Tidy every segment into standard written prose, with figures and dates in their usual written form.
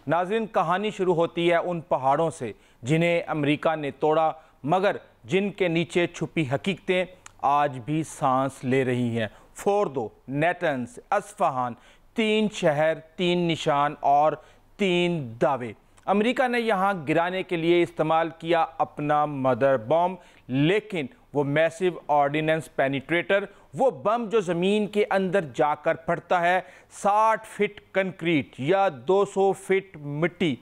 नाज़रीन, कहानी शुरू होती है उन पहाड़ों से जिन्हें अमेरिका ने तोड़ा, मगर जिनके नीचे छुपी हकीकतें आज भी सांस ले रही हैं। फोर्दो, नेटन्स, अस्फहान, 3 शहर, 3 निशान और 3 दावे। अमेरिका ने यहाँ गिराने के लिए इस्तेमाल किया अपना मदर बॉम्ब, लेकिन वो मैसिव ऑर्डिनेंस पेनिट्रेटर, वो बम जो ज़मीन के अंदर जाकर फटता है 60 फीट कंक्रीट या 200 फीट मिट्टी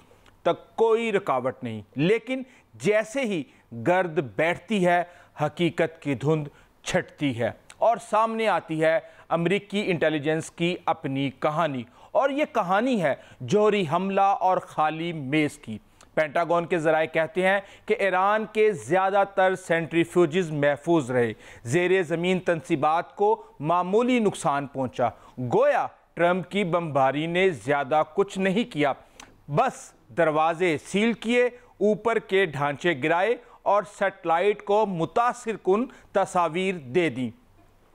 तक कोई रुकावट नहीं। लेकिन जैसे ही गर्द बैठती है, हकीकत की धुंध छटती है और सामने आती है अमेरिकी इंटेलिजेंस की अपनी कहानी। और ये कहानी है जौहरी हमला और खाली मेज़ की। पेंटागन के ज़राए कहते हैं कि ईरान के ज़्यादातर सेंट्रीफ्यूजेस महफूज रहे, ज़ेरे ज़मीन तंसीबात को मामूली नुकसान पहुंचा। गोया ट्रंप की बमबारी ने ज़्यादा कुछ नहीं किया, बस दरवाजे सील किए, ऊपर के ढांचे गिराए और सेटेलाइट को मुतासिर कुन तस्वीर दे दी।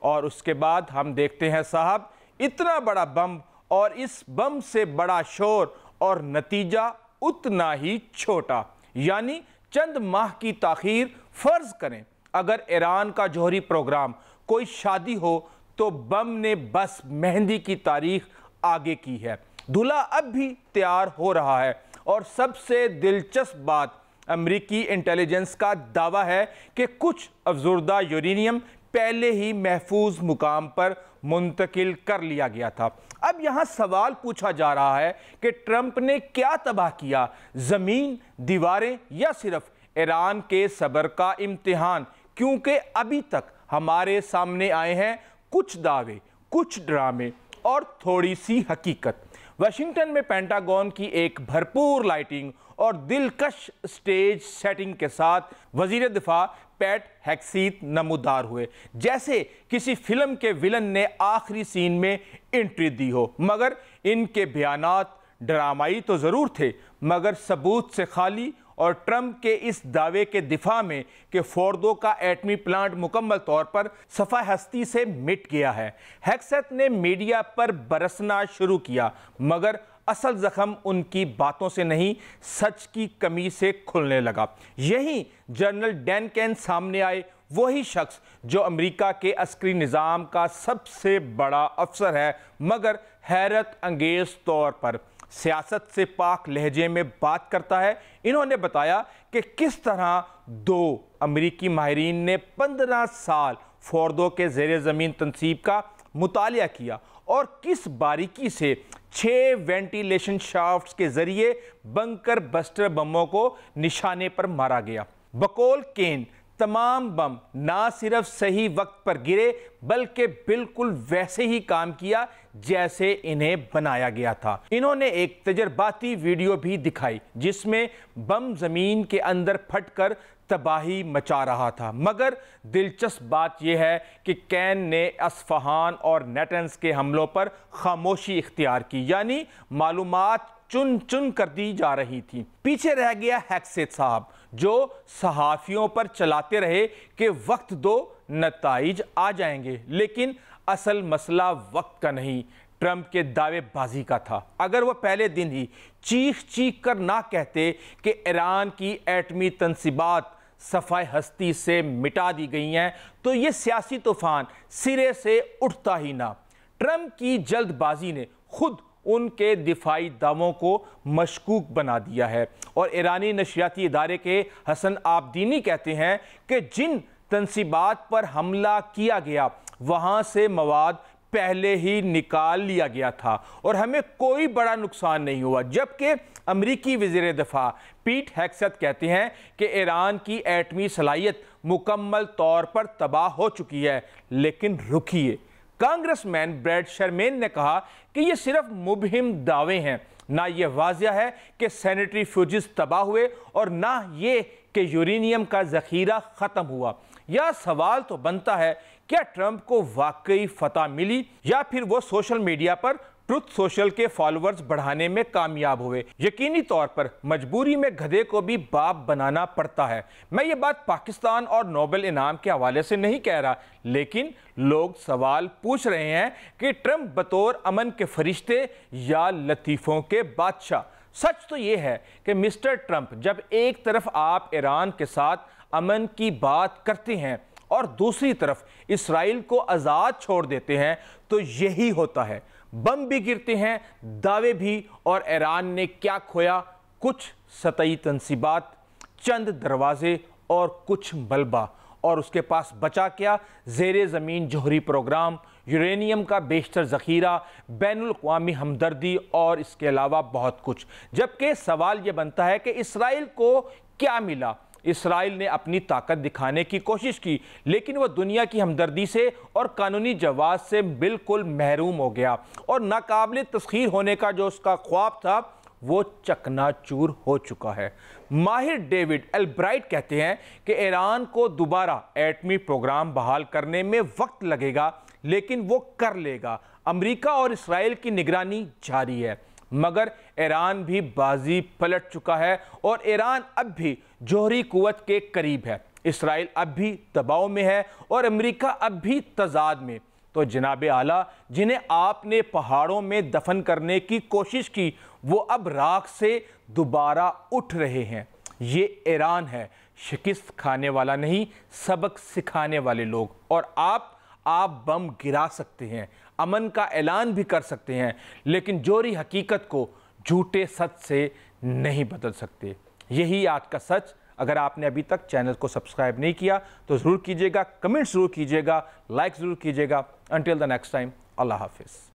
और उसके बाद हम देखते हैं साहब, इतना बड़ा बम और इस बम से बड़ा शोर और नतीजा उतना ही छोटा, यानी चंद माह की ताखीर। फर्ज करें अगर ईरान का जौहरी प्रोग्राम कोई शादी हो तो बम ने बस मेहंदी की तारीख आगे की है। दूल्हा अब भी तैयार हो रहा है। और सबसे दिलचस्प बात, अमेरिकी इंटेलिजेंस का दावा है कि कुछ अफजुर्दा यूरेनियम पहले ही महफूज मुकाम पर मुंतकिल कर लिया गया था। अब यहाँ सवाल पूछा जा रहा है कि ट्रंप ने क्या तबाह किया, ज़मीन, दीवारें या सिर्फ ईरान के सब्र का इम्तिहान? क्योंकि अभी तक हमारे सामने आए हैं कुछ दावे, कुछ ड्रामे और थोड़ी सी हकीकत। वाशिंगटन में पेंटागन की एक भरपूर लाइटिंग और दिलकश स्टेज सेटिंग के साथ वजीर दिफा पैट हेक्सीत नमूदार हुए, जैसे किसी फिल्म के विलन ने आखिरी सीन में एंट्री दी हो। मगर इनके बयानात ड्रामाई तो ज़रूर थे, मगर सबूत से खाली। और ट्रंप के इस दावे के दिफा में कि फोर्दो का एटमी प्लांट मुकम्मल तौर पर सफ़ा हस्ती से मिट गया है, हेक्सेट ने मीडिया पर बरसना शुरू किया, मगर असल जख्म उनकी बातों से नहीं, सच की कमी से खुलने लगा। यही जनरल डैनकेन सामने आए, वही शख्स जो अमेरिका के अस्करी निज़ाम का सबसे बड़ा अफसर है, मगर हैरत अंगेज तौर पर सियासत से पाक लहजे में बात करता है। इन्होंने बताया कि किस तरह 2 अमेरिकी माहिरीन ने 15 साल फोर्दो के ज़ेरे ज़मीन तनसीब का मुतालिया किया और किस बारीकी से 6 वेंटिलेशन शाफ्ट्स के जरिए बंकर बस्टर बमों को निशाने पर मारा गया। बकौल केन, तमाम बम ना सिर्फ सही वक्त पर गिरे बल्कि बिल्कुल वैसे ही काम किया जैसे इन्हें बनाया गया था। इन्होंने एक तजर्बाती वीडियो भी दिखाई जिसमें बम जमीन के अंदर फटकर तबाही मचा रहा था। मगर दिलचस्प बात यह है कि कैन ने अस्फहान और नेटन्स के हमलों पर खामोशी इख्तियार की, यानी मालूमात चुन चुन कर दी जा रही थी। पीछे रह गया हेक्सेट साहब, जो सहाफ़ियों पर चलाते रहे कि वक्त दो, नताइज आ जाएंगे। लेकिन असल मसला वक्त का नहीं, ट्रंप के दावेबाजी का था। अगर वह पहले दिन ही चीख चीख कर ना कहते कि ईरान की एटमी तंसीबात सफ़ाई हस्ती से मिटा दी गई हैं, तो ये सियासी तूफान सिरे से उठता ही ना। ट्रंप की जल्दबाजी ने खुद उनके दिफाई दावों को मशकूक बना दिया है। और ईरानी नशरियाती इदारे के हसन आबदीनी कहते हैं कि जिन तंसीबात पर हमला किया गया वहाँ से मवाद पहले ही निकाल लिया गया था और हमें कोई बड़ा नुकसान नहीं हुआ। जबकि अमरीकी वज़ीर दिफा पीट हेक्सेट कहते हैं कि ईरान की एटमी सलाहियत मुकम्मल तौर पर तबाह हो चुकी है। लेकिन रुकिए, कांग्रेसमैन ब्रैड शर्मेन ने कहा कि ये सिर्फ मुबहिम दावे हैं, ना ये वाज़िया है कि सेंट्रीफ्यूजेस तबाह हुए और ना ये कि यूरेनियम का ज़ख़ीरा ख़त्म हुआ। यह सवाल तो बनता है, क्या ट्रंप को वाकई फतह मिली या फिर वो सोशल मीडिया पर ट्रुथ सोशल के फॉलोअर्स बढ़ाने में कामयाब हुए? यकीनी तौर पर मजबूरी में गधे को भी बाप बनाना पड़ता है। मैं ये बात पाकिस्तान और नोबेल इनाम के हवाले से नहीं कह रहा, लेकिन लोग सवाल पूछ रहे हैं कि ट्रंप बतौर अमन के फरिश्ते या लतीफ़ों के बादशाह सच तो यह है कि मिस्टर ट्रंप, जब एक तरफ आप ईरान के साथ अमन की बात करते हैं और दूसरी तरफ इसराइल को आज़ाद छोड़ देते हैं, तो यही होता है। बम भी गिरते हैं, दावे भी, और ईरान ने क्या खोया? कुछ सतही तंसीबात, चंद दरवाजे और कुछ मलबा, और उसके पास बचा क्या? ज़ेरे ज़मीन जौहरी प्रोग्राम, यूरेनियम का बेशतर ज़ख़ीरा, बैनुल अक़वामी हमदर्दी और इसके अलावा बहुत कुछ। जबकि सवाल यह बनता है कि इसराइल को क्या मिला? इसराइल ने अपनी ताकत दिखाने की कोशिश की, लेकिन वह दुनिया की हमदर्दी से और कानूनी जवाब से बिल्कुल महरूम हो गया, और नाकाबिल तस्खीर होने का जो उसका ख्वाब था वो चकनाचूर हो चुका है। माहिर डेविड एल्ब्राइट कहते हैं कि ईरान को दोबारा एटमी प्रोग्राम बहाल करने में वक्त लगेगा, लेकिन वो कर लेगा। अमेरिका और इसराइल की निगरानी जारी है, मगर ईरान भी बाजी पलट चुका है और ईरान अब भी जौहरी कुव्वत के करीब है। इसराइल अब भी दबाव में है और अमेरिका अब भी तजाद में। तो जनाब आला, जिन्हें आपने पहाड़ों में दफन करने की कोशिश की, वो अब राख से दोबारा उठ रहे हैं। ये ईरान है, शिकस्त खाने वाला नहीं, सबक सिखाने वाले लोग। और आप बम गिरा सकते हैं, अमन का ऐलान भी कर सकते हैं, लेकिन जौहरी हकीकत को झूठे सच से नहीं बदल सकते। यही आज का सच। अगर आपने अभी तक चैनल को सब्सक्राइब नहीं किया तो ज़रूर कीजिएगा, कमेंट ज़रूर कीजिएगा, लाइक ज़रूर कीजिएगा। अंटिल द नेक्स्ट टाइम, अल्लाह हाफिज़।